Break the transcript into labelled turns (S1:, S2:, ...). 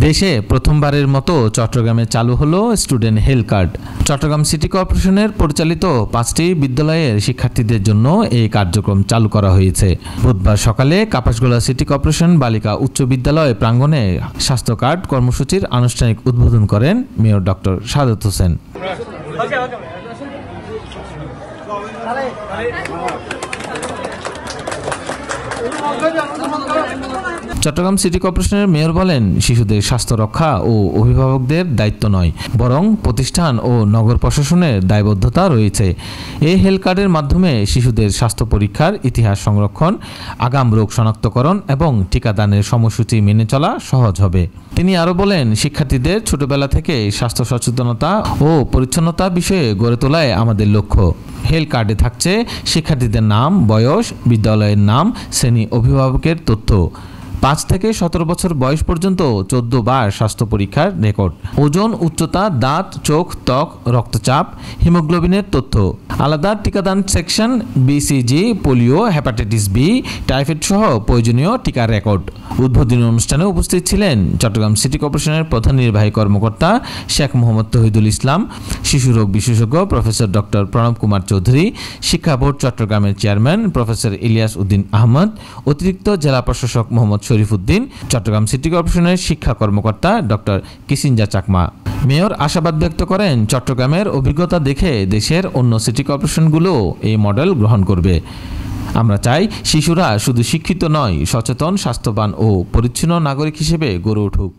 S1: দেশে প্রথমবারের মতো চট্টগ্রামে চালু হলো student health card. Chattogram city কর্পোরেশনের পরিচালিত 5টি বিদ্যালয়ের শিক্ষার্থীদের জন্য এই কার্যক্রম চালু করা হয়েছে। বুধবার সকালে কাপাসগোলা সিটি কর্পোরেশন বালিকা উচ্চ বিদ্যালয় প্রাঙ্গণে স্বাস্থ্য কার্ড কর্মসূচির আনুষ্ঠানিক উদ্বোধন করেন mayor doctor Sadat Hossain. Chattogram city কর্পোরেশনের মেয়র বলেন, শিশুদের স্বাস্থ্য রক্ষা ও অভিভাবকদের দায়িত্ব নয়, বরং প্রতিষ্ঠান ও নগর প্রশাসনের দায়বদ্ধতা রয়েছে। এই হেলথ কার্ডের মাধ্যমে শিশুদের স্বাস্থ্য পরীক্ষার ইতিহাস সংরক্ষণ, আগাম রোগ শনাক্তকরণ এবং টিকাদানের সময়সূচি মেনে চলা সহজ হবে। তিনি আরও বলেন, শিক্ষার্থীদের ছোটবেলা থেকে স্বাস্থ্য সচেতনতা ও পরিচ্ছন্নতা বিষয়ে গড়ে তোলায় আমাদের লক্ষ্য। হেলথ কার্ডে থাকছে শিক্ষার্থীদের নাম, বয়স, বিদ্যালয়ের নাম, শ্রেণী, অভিভাবকের তথ্য, 5 থেকে 17 বছর বয়স পর্যন্ত 14 বার স্বাস্থ্য পরীক্ষার রেকর্ড, ওজন, উচ্চতা, দাঁত, চোখ, ত্বক, রক্তচাপ, হিমোগ্লোবিনের তথ্য, আলাদা টিকাদান section, BCG, polio, hepatitis B, typhoid সহ প্রয়োজনীয় টিকার রেকর্ড। উদ্বোধনী অনুষ্ঠানে উপস্থিত ছিলেন চট্টগ্রাম সিটি কর্পোরেশনের প্রধান নির্বাহী কর্মকর্তা শেখ মোহাম্মদ তহিদুল ইসলাম, শিশু রোগ বিশেষজ্ঞ প্রফেসর ডক্টর প্রণব কুমার চৌধুরী, শিক্ষা বোর্ড চট্টগ্রামের চেয়ারম্যান প্রফেসর ইলিয়াস উদ্দিন আহমদ, অতিরিক্ত জেলা প্রশাসক মোহাম্মদ শরীফ উদ্দিন, চট্টগ্রাম সিটি কর্পোরেশনের শিক্ষা কর্মকর্তা ডক্টর কিসিঞ্জা চাকমা। মেয়র আশাবাদ ব্যক্ত করেন, চট্টগ্রামের অভিজ্ঞতা দেখে দেশের অন্য সিটি কর্পোরেশনগুলো এই মডেল গ্রহণ করবে। আমরা চাই শিশুরা শুধু শিক্ষিত নয়, সচেতন, স্বাস্থ্যবান ও পরিচ্ছন্ন নাগরিক হিসেবে গড়ে উঠুক।